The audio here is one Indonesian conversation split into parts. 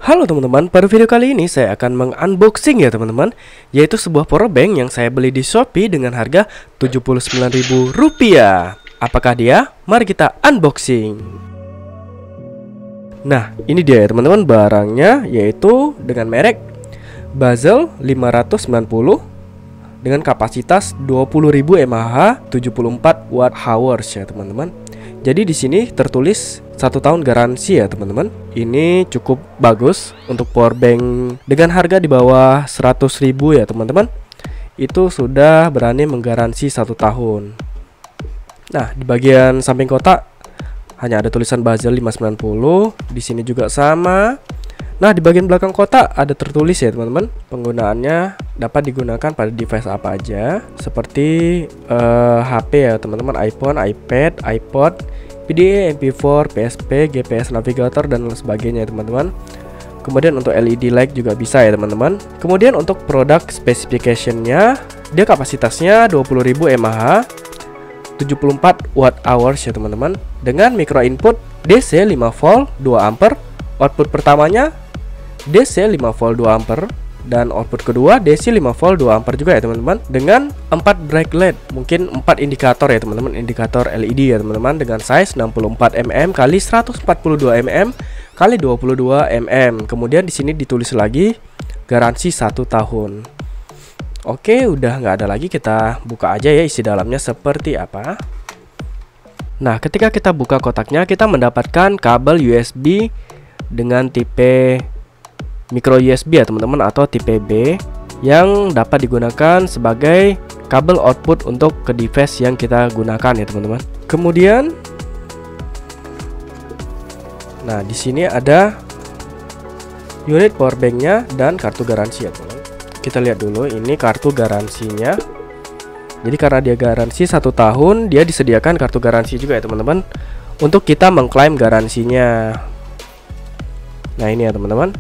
Halo teman-teman, pada video kali ini saya akan mengunboxing ya teman-teman, yaitu sebuah powerbank yang saya beli di Shopee dengan harga Rp79.000. Apakah dia? Mari kita unboxing. Nah, ini dia ya teman-teman barangnya, yaitu dengan merek Basel 590 dengan kapasitas 20.000 mAh 74 Wh ya teman-teman. Jadi di sini tertulis 1 tahun garansi ya teman-teman. Ini cukup bagus untuk powerbank dengan harga di bawah 100.000 ya teman-teman. Itu sudah berani menggaransi 1 tahun. Nah, di bagian samping kotak hanya ada tulisan Basel 590. Di sini juga sama. Nah, di bagian belakang kotak ada tertulis ya teman-teman. Penggunaannya dapat digunakan pada device apa aja, seperti HP ya teman-teman, iPhone, iPad, iPod, PDA, MP4, PSP, GPS navigator dan lain sebagainya ya teman-teman. Kemudian untuk LED light juga bisa ya teman-teman. Kemudian untuk produk specification-nya, dia kapasitasnya 20.000 mAh 74 Wh ya teman-teman, dengan micro input DC 5 volt 2 ampere. Output pertamanya DC 5 volt 2 ampere dan output kedua DC 5 volt 2 ampere juga ya teman-teman, dengan 4 brake LED, mungkin 4 indikator ya teman-teman, indikator LED ya teman-teman, dengan size 64 mm kali 142 mm kali 22 mm. Kemudian di sini ditulis lagi garansi 1 tahun. Oke, udah nggak ada lagi, kita buka aja ya isi dalamnya seperti apa. Nah, ketika kita buka kotaknya, kita mendapatkan kabel USB dengan tipe micro USB ya teman-teman, atau tipe B, yang dapat digunakan sebagai kabel output untuk ke device yang kita gunakan ya teman-teman. Kemudian, nah di sini ada unit powerbanknya dan kartu garansi ya teman-teman. Kita lihat dulu, ini kartu garansinya. Jadi karena dia garansi 1 tahun, dia disediakan kartu garansi juga ya teman-teman, untuk kita mengklaim garansinya. Nah ini ya teman-teman.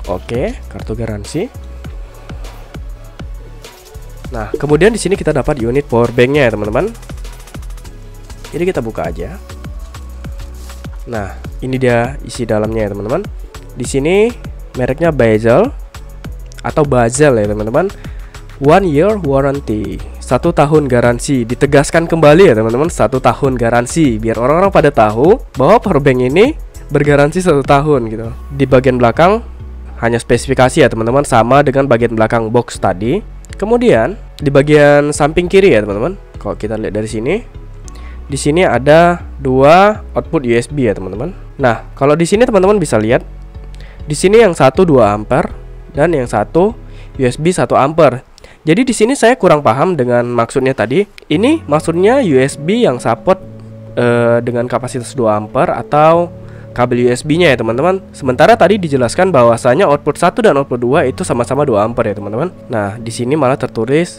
Oke, kartu garansi. Nah, kemudian di sini kita dapat unit powerbanknya ya teman-teman. Jadi kita buka aja. Nah, ini dia isi dalamnya ya teman-teman. Di sini mereknya Basel atau Basel ya teman-teman. 1 year warranty, 1 tahun garansi. Ditegaskan kembali ya teman-teman, 1 tahun garansi, biar orang-orang pada tahu bahwa powerbank ini bergaransi 1 tahun gitu. Di bagian belakang hanya spesifikasi ya teman-teman, sama dengan bagian belakang box tadi. Kemudian di bagian samping kiri ya teman-teman, kalau kita lihat dari sini, di sini ada 2 output USB ya teman-teman. Nah, kalau di sini teman-teman bisa lihat, di sini yang satu 2 ampere dan yang satu USB 1 ampere. Jadi di sini saya kurang paham dengan maksudnya tadi. Ini maksudnya USB yang support dengan kapasitas 2 ampere atau kabel USB-nya ya teman-teman. Sementara tadi dijelaskan bahwasanya output 1 dan output 2 itu sama-sama 2 ampere ya teman-teman. Nah, di sini malah tertulis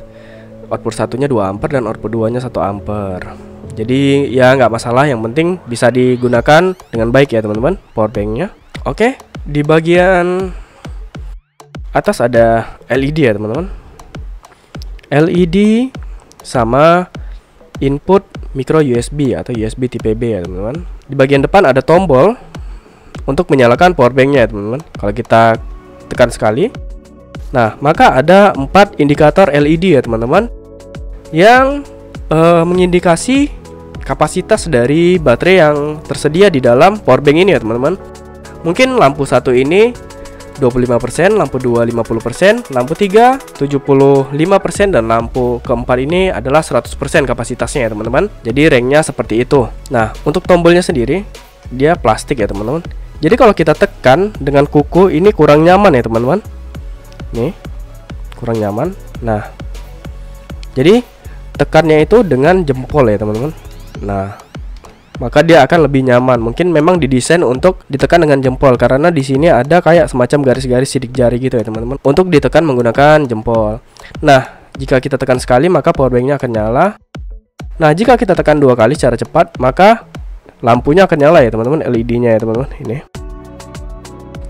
output 1-nya 2 ampere dan output 2-nya 1 ampere. Jadi ya nggak masalah, yang penting bisa digunakan dengan baik ya teman-teman powerbanknya. Oke, di bagian atas ada LED ya teman-teman. LED sama input micro USB atau USB tipe B ya teman-teman. Di bagian depan ada tombol untuk menyalakan powerbanknya ya teman-teman. Kalau kita tekan sekali, nah maka ada 4 indikator LED ya teman-teman, yang mengindikasi kapasitas dari baterai yang tersedia di dalam powerbank ini ya teman-teman. Mungkin lampu 1 ini 25%, lampu 2 50%, lampu 3 75%, dan lampu keempat ini adalah 100% kapasitasnya ya teman-teman. Jadi ranknya seperti itu. Nah, untuk tombolnya sendiri dia plastik ya teman-teman. Jadi kalau kita tekan dengan kuku ini kurang nyaman ya teman-teman. Nih, kurang nyaman. Nah, jadi tekannya itu dengan jempol ya teman-teman. Nah, maka dia akan lebih nyaman. Mungkin memang didesain untuk ditekan dengan jempol, karena di sini ada kayak semacam garis-garis sidik jari gitu ya teman-teman, untuk ditekan menggunakan jempol. Nah, jika kita tekan sekali maka powerbanknya akan nyala. Nah, jika kita tekan 2 kali secara cepat maka lampunya akan nyala ya teman-teman, LED-nya ya teman-teman ini.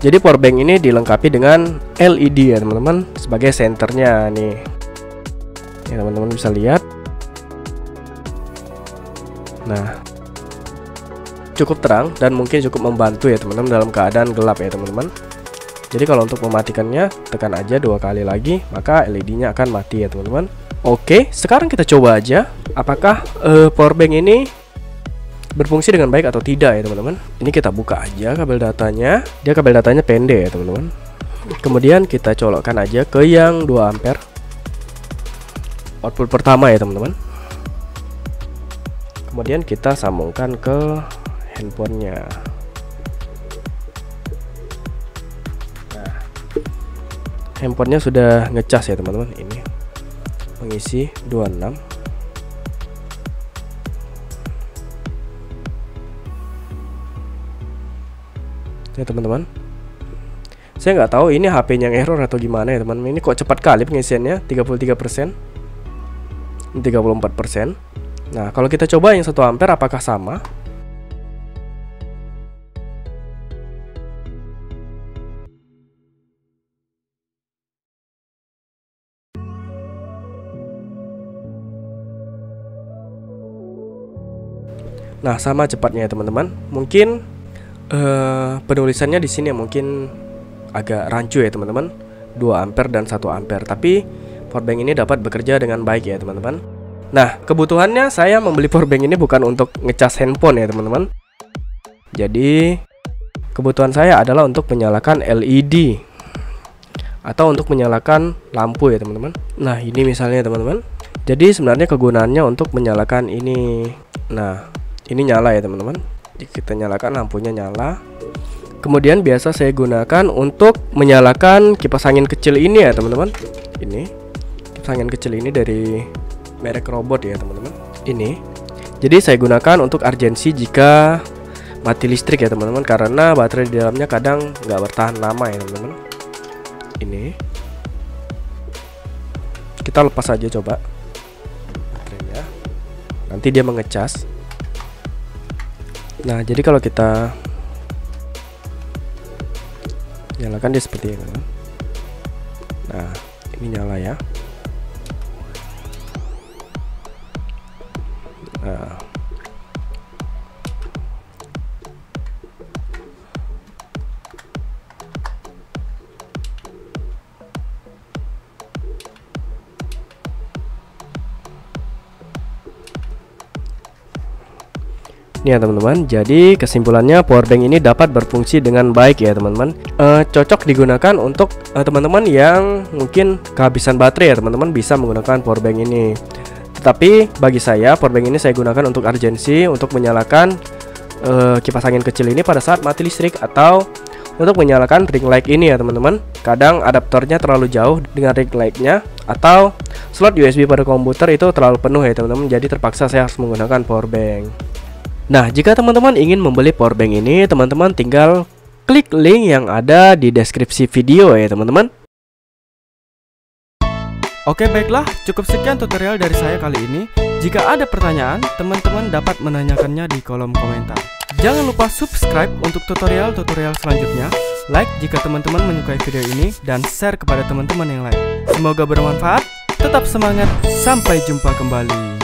Jadi powerbank ini dilengkapi dengan LED ya teman-teman sebagai senternya nih. Ya teman-teman bisa lihat. Nah, cukup terang dan mungkin cukup membantu ya teman-teman dalam keadaan gelap ya teman-teman. Jadi kalau untuk mematikannya tekan aja 2 kali lagi, maka LED-nya akan mati ya teman-teman. Oke, sekarang kita coba aja apakah powerbank ini berfungsi dengan baik atau tidak ya teman-teman. Ini kita buka aja kabel datanya. Dia kabel datanya pendek ya teman-teman. Kemudian kita colokkan aja ke yang 2 ampere output pertama ya teman-teman. Kemudian kita sambungkan ke handphonenya. Nah, handphonenya sudah ngecas ya teman-teman. Ini mengisi 26. Ya teman-teman, saya nggak tahu ini HP-nya yang error atau gimana ya teman-teman. Ini kok cepat kali pengisiannya, 33%, 34%. Nah, kalau kita coba yang 1 ampere apakah sama? Nah, sama cepatnya ya teman-teman. Mungkin penulisannya di sini mungkin agak rancu ya teman-teman, 2 ampere dan 1 ampere. Tapi powerbank ini dapat bekerja dengan baik ya teman-teman. Nah, kebutuhannya saya membeli powerbank ini bukan untuk ngecas handphone ya teman-teman. Jadi kebutuhan saya adalah untuk menyalakan LED atau untuk menyalakan lampu ya teman-teman. Nah, ini misalnya teman-teman. Jadi sebenarnya kegunaannya untuk menyalakan ini. Nah, ini nyala ya teman-teman. Jadi kita nyalakan, lampunya nyala. Kemudian biasa saya gunakan untuk menyalakan kipas angin kecil ini ya teman-teman. Ini kipas angin kecil ini dari merek robot ya teman-teman. Ini jadi saya gunakan untuk urgensi jika mati listrik ya teman-teman, karena baterai di dalamnya kadang nggak bertahan lama ya teman-teman. Ini kita lepas aja coba baterainya, nanti dia mengecas. Nah, jadi kalau kita nyalakan dia seperti ini. Nah, ini nyala ya. Nah, ini ya teman-teman. Jadi kesimpulannya powerbank ini dapat berfungsi dengan baik ya teman-teman. Cocok digunakan untuk teman-teman yang mungkin kehabisan baterai ya teman-teman, bisa menggunakan powerbank ini. Tetapi bagi saya powerbank ini saya gunakan untuk urgensi, untuk menyalakan kipas angin kecil ini pada saat mati listrik, atau untuk menyalakan ring light ini ya teman-teman. Kadang adaptornya terlalu jauh dengan ring lightnya, atau slot USB pada komputer itu terlalu penuh ya teman-teman. Jadi terpaksa saya harus menggunakan powerbank. Nah, jika teman-teman ingin membeli powerbank ini, teman-teman tinggal klik link yang ada di deskripsi video ya teman-teman. Oke, baiklah, cukup sekian tutorial dari saya kali ini. Jika ada pertanyaan, teman-teman dapat menanyakannya di kolom komentar. Jangan lupa subscribe untuk tutorial-tutorial selanjutnya, like jika teman-teman menyukai video ini, dan share kepada teman-teman yang lain. Semoga bermanfaat, tetap semangat, sampai jumpa kembali.